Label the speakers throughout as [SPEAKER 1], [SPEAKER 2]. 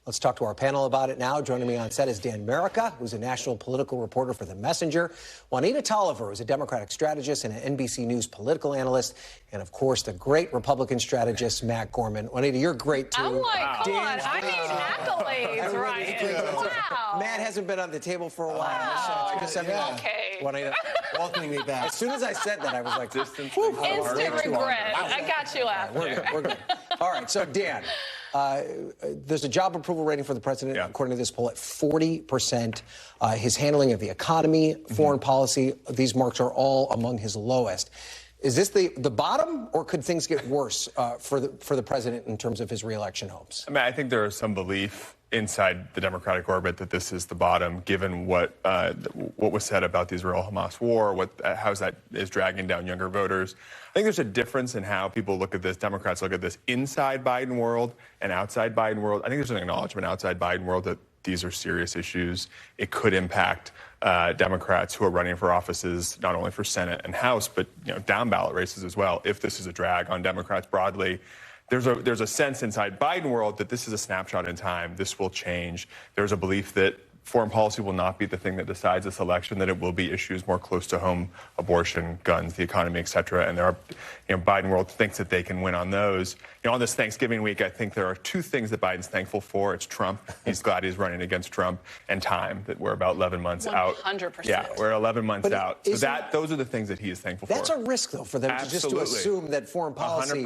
[SPEAKER 1] Let's talk to our panel about it now. Joining me on set is Dan Merica, who's a national political reporter for The Messenger, Juanita Tolliver, who's a Democratic strategist and an NBC News political analyst, and, of course, the great Republican strategist, Matt Gorman. Juanita, you're great, too.
[SPEAKER 2] I'm like, come on, I need accolades, right? Wow.
[SPEAKER 1] Matt hasn't been on the table for a while.
[SPEAKER 2] Oh,
[SPEAKER 1] so
[SPEAKER 2] okay.
[SPEAKER 1] Juanita, welcoming me back. As soon as I said that, I was like,
[SPEAKER 2] instant regret. I got you after.
[SPEAKER 1] We're good. All right, so, Dan, there's a job approval rating for the president, according to this poll, at 40%. His handling of the economy, foreign policy, these marks are all among his lowest. Is this the bottom, or could things get worse for the president in terms of his reelection hopes?
[SPEAKER 3] I mean, I think there is some belief inside the Democratic orbit that this is the bottom, given what was said about the Israel-Hamas war, how that is dragging down younger voters. I think there's a difference in how people look at this. Democrats look at this inside Biden world and outside Biden world. I think there's an acknowledgement outside Biden world that these are serious issues. It could impact Democrats who are running for offices, not only for Senate and House, but down ballot races as well. If this is a drag on Democrats broadly, there's a sense inside Biden world that this is a snapshot in time. This will change. There's a belief that foreign policy will not be the thing that decides this election, that it will be issues more close to home, abortion, guns, the economy, et cetera. And there are, Biden world thinks that they can win on those. On this Thanksgiving week, I think there are two things that Biden's thankful for. It's Trump. He's glad he's running against Trump, and time, that we're about 11 months 100%. Out.
[SPEAKER 2] 100%.
[SPEAKER 3] Yeah, we're 11 months out. So those are the things that he is thankful for.
[SPEAKER 1] That's a risk, though, for them just to assume that foreign policy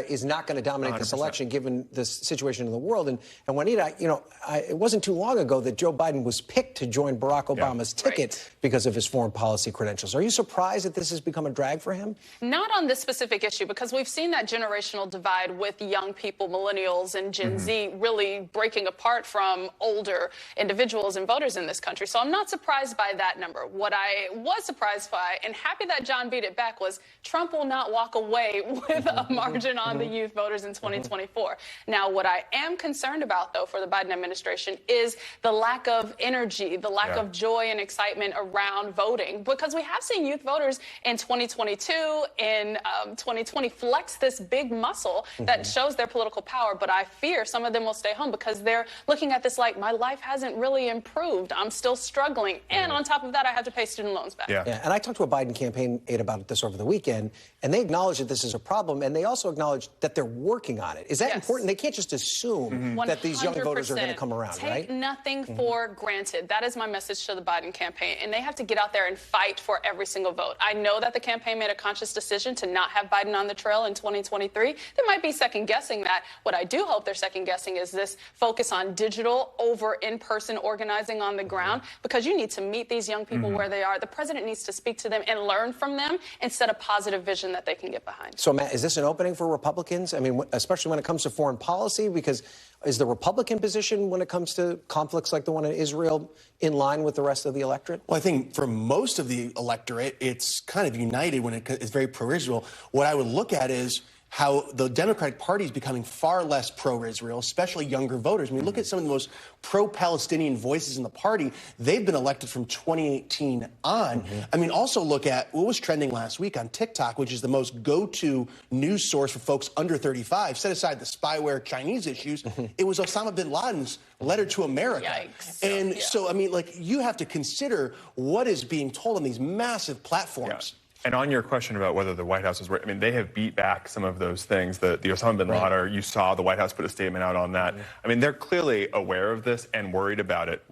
[SPEAKER 1] is not going to dominate 100%. This election, given the situation in the world. And Juanita, it wasn't too long ago that Joe Biden was picked to join Barack Obama's ticket because of his foreign policy credentials. Are you surprised that this has become a drag for him?
[SPEAKER 2] Not on this specific issue, because we've seen that generational divide with young people, millennials and Gen Z, really breaking apart from older individuals and voters in this country. So I'm not surprised by that number. What I was surprised by, and happy that John beat it back, was Trump will not walk away with a margin on the youth voters in 2024. Now, what I am concerned about, though, for the Biden administration is the lack of energy, the lack of joy and excitement around voting, because we have seen youth voters in 2022, in 2020, flex this big muscle that shows their political power. But I fear some of them will stay home because they're looking at this like, my life hasn't really improved. I'm still struggling. And on top of that, I have to pay student loans back.
[SPEAKER 1] Yeah. And I talked to a Biden campaign aide about this over the weekend, and they acknowledge that this is a problem, and they also acknowledge that they're working on it. Is that important? They can't just assume that these young voters are going to come around, right?
[SPEAKER 2] Take nothing for granted. That is my message to the Biden campaign. And they have to get out there and fight for every single vote. I know that the campaign made a conscious decision to not have Biden on the trail in 2023. They might be second-guessing that. What I do hope they're second-guessing is this focus on digital over in-person organizing on the ground, because you need to meet these young people where they are. The president needs to speak to them and learn from them and set a positive vision that they can get behind.
[SPEAKER 1] So, Matt, is this an opening for Republicans? I mean, especially when it comes to foreign policy, because is the Republican position when it comes to conflicts like the one in Israel in line with the rest of the electorate?
[SPEAKER 4] Well, I think for most of the electorate, it's kind of united when it's very pro-Israel. What I would look at is how the Democratic Party is becoming far less pro-Israel, especially younger voters. When you look at some of the most pro-Palestinian voices in the party, they've been elected from 2018 on. I mean, also look at what was trending last week on TikTok, which is the most go-to news source for folks under 35. Set aside the spyware Chinese issues, it was Osama bin Laden's letter to America.
[SPEAKER 2] Yikes.
[SPEAKER 4] And so, I mean, like, you have to consider what is being told on these massive platforms.
[SPEAKER 3] And on your question about whether the White House is, I mean, they have beat back some of those things. The Osama bin Laden, you saw the White House put a statement out on that. I mean, they're clearly aware of this and worried about it.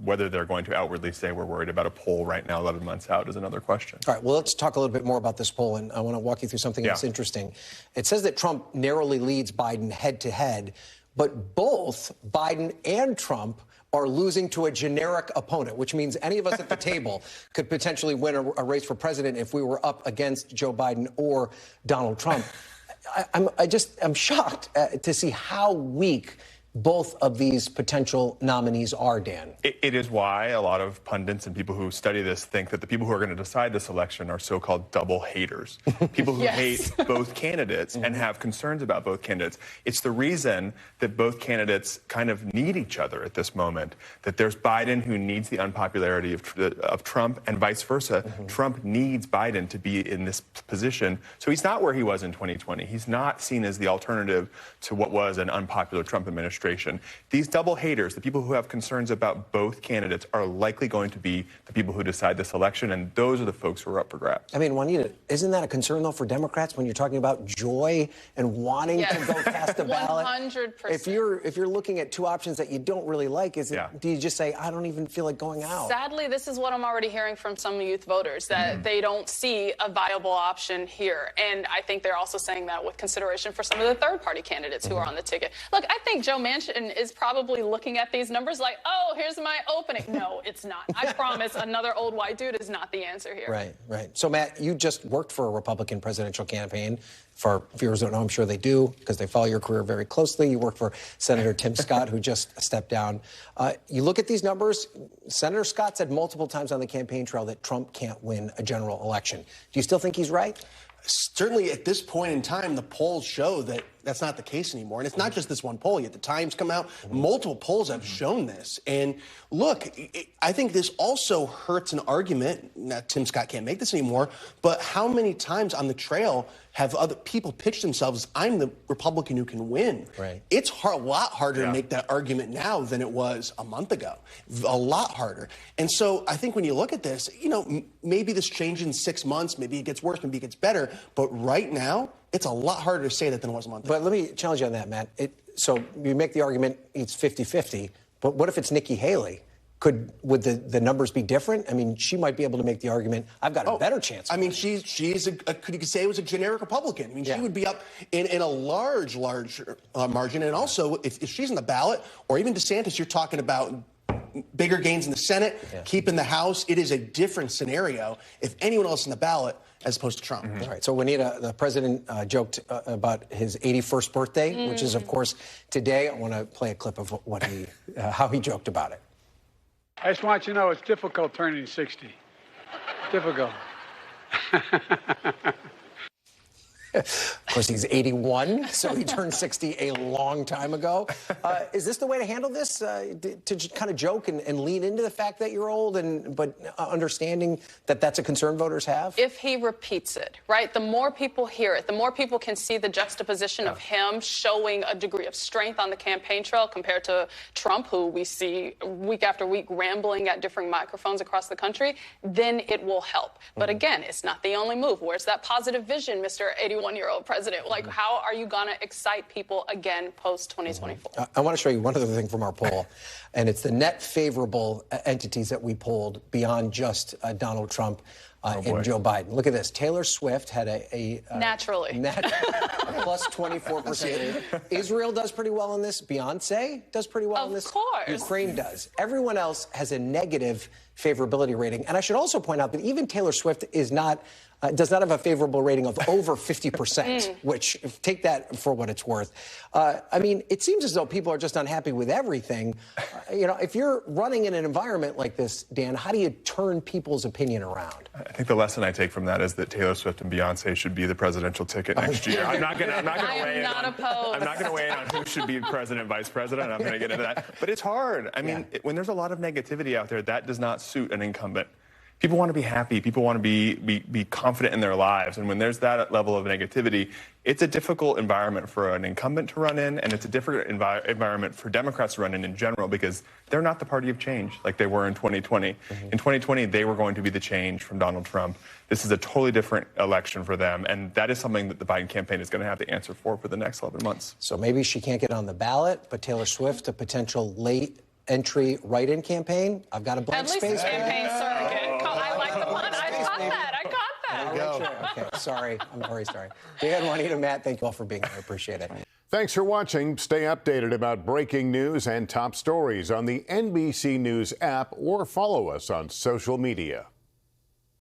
[SPEAKER 3] Whether they're going to outwardly say we're worried about a poll right now, 11 months out, is another question.
[SPEAKER 1] All right, well, let's talk a little bit more about this poll, and I want to walk you through something that's interesting. It says that Trump narrowly leads Biden head-to-head, but both Biden and Trump are losing to a generic opponent, which means any of us at the table could potentially win a race for president if we were up against Joe Biden or Donald Trump. I'm shocked to see how weak both of these potential nominees are, Dan.
[SPEAKER 3] It is why a lot of pundits and people who study this think that the people who are going to decide this election are so-called double haters, people who hate both candidates and have concerns about both candidates. It's the reason that both candidates kind of need each other at this moment, that there's Biden who needs the unpopularity of Trump and vice versa. Trump needs Biden to be in this position. So he's not where he was in 2020. He's not seen as the alternative to what was an unpopular Trump administration. frustration. These double haters, the people who have concerns about both candidates, are likely going to be the people who decide this election, and those are the folks who are up for grabs.
[SPEAKER 1] I mean, Juanita, isn't that a concern, though, for Democrats when you're talking about joy and wanting to go cast a ballot?
[SPEAKER 2] 100%.
[SPEAKER 1] If you're looking at two options that you don't really like, do you just say, I don't even feel like going out?
[SPEAKER 2] Sadly, this is what I'm already hearing from some youth voters, that they don't see a viable option here. And I think they're also saying that with consideration for some of the third-party candidates who are on the ticket. Look, I think Joe Manchin is probably looking at these numbers like, oh, here's my opening. No, it's not. I promise another old white dude is not the answer here.
[SPEAKER 1] Right, right. So, Matt, you just worked for a Republican presidential campaign. For viewers who don't know, I'm sure they do, because they follow your career very closely. You worked for Senator Tim Scott, who just stepped down. You look at these numbers. Senator Scott said multiple times on the campaign trail that Trump can't win a general election. Do you still think he's right?
[SPEAKER 4] Certainly at this point in time, the polls show that that's not the case anymore. And it's not just this one poll yet. The Times come out. Multiple polls have shown this. And look, I think this also hurts an argument. Now, Tim Scott can't make this anymore, but how many times on the trail have other people pitched themselves, I'm the Republican who can win?
[SPEAKER 1] Right.
[SPEAKER 4] It's a lot harder to make that argument now than it was a month ago. A lot harder. And so I think when you look at this, you know, maybe this changes in 6 months, maybe it gets worse, maybe it gets better. But right now, it's a lot harder to say that than it was a month ago.
[SPEAKER 1] But let me challenge you on that, Matt. So you make the argument it's 50-50, but what if it's Nikki Haley? Would the numbers be different? I mean, she might be able to make the argument, I've got a better chance.
[SPEAKER 4] I mean, you could say it was a generic Republican. I mean, she would be up in a large margin. And also, if she's in the ballot, or even DeSantis, you're talking about bigger gains in the Senate, keeping the House. It is a different scenario if anyone else in the ballot as opposed to Trump.
[SPEAKER 1] All right. So, Juanita, the president joked about his 81st birthday, which is, of course, today. I want to play a clip of how he joked about it.
[SPEAKER 5] I just want you to know it's difficult turning 60. Difficult.
[SPEAKER 1] Of course, he's 81, so he turned 60 a long time ago. Is this the way to handle this? To just kind of joke and lean into the fact that you're old, but understanding that that's a concern voters have?
[SPEAKER 2] If he repeats it, right, the more people hear it, the more people can see the juxtaposition of him showing a degree of strength on the campaign trail compared to Trump, who we see week after week rambling at different microphones across the country, then it will help. But again, it's not the only move. Where's that positive vision, Mr. 81-year-old president? Like, how are you going to excite people again post-2024?
[SPEAKER 1] I want to show you one other thing from our poll, and it's the net favorable entities that we polled beyond just Donald Trump and Joe Biden. Look at this. Taylor Swift had a
[SPEAKER 2] naturally
[SPEAKER 1] plus 24%. Israel does pretty well in this. Beyonce does pretty well in this.
[SPEAKER 2] Of course.
[SPEAKER 1] Ukraine does. Everyone else has a negative favorability rating. And I should also point out that even Taylor Swift does not have a favorable rating of over 50%, which, take that for what it's worth. I mean, it seems as though people are just unhappy with everything. You know, if you're running in an environment like this, Dan, how do you turn people's opinion around?
[SPEAKER 3] I think the lesson I take from that is that Taylor Swift and Beyonce should be the presidential ticket next year. I'm not going to weigh in on who should be president, vice president. I'm going to get into that. But it's hard. I mean, when there's a lot of negativity out there, that does not suit an incumbent. People want to be happy. People want to be confident in their lives. And when there's that level of negativity, it's a difficult environment for an incumbent to run in, and it's a different environment for Democrats to run in general, because they're not the party of change like they were in 2020. In 2020, they were going to be the change from Donald Trump. This is a totally different election for them, and that is something that the Biden campaign is going to have to answer for the next 11 months.
[SPEAKER 1] So maybe she can't get on the ballot, but Taylor Swift, a potential late entry write-in campaign. I've got a blank space.
[SPEAKER 2] At least campaign surrogate. I like the pun. I caught that.
[SPEAKER 1] Okay, sorry. I'm very sorry. Dan, Juanita, Matt, thank you all for being here. I appreciate it.
[SPEAKER 6] Thanks for watching. Stay updated about breaking news and top stories on the NBC News app, or follow us on social media.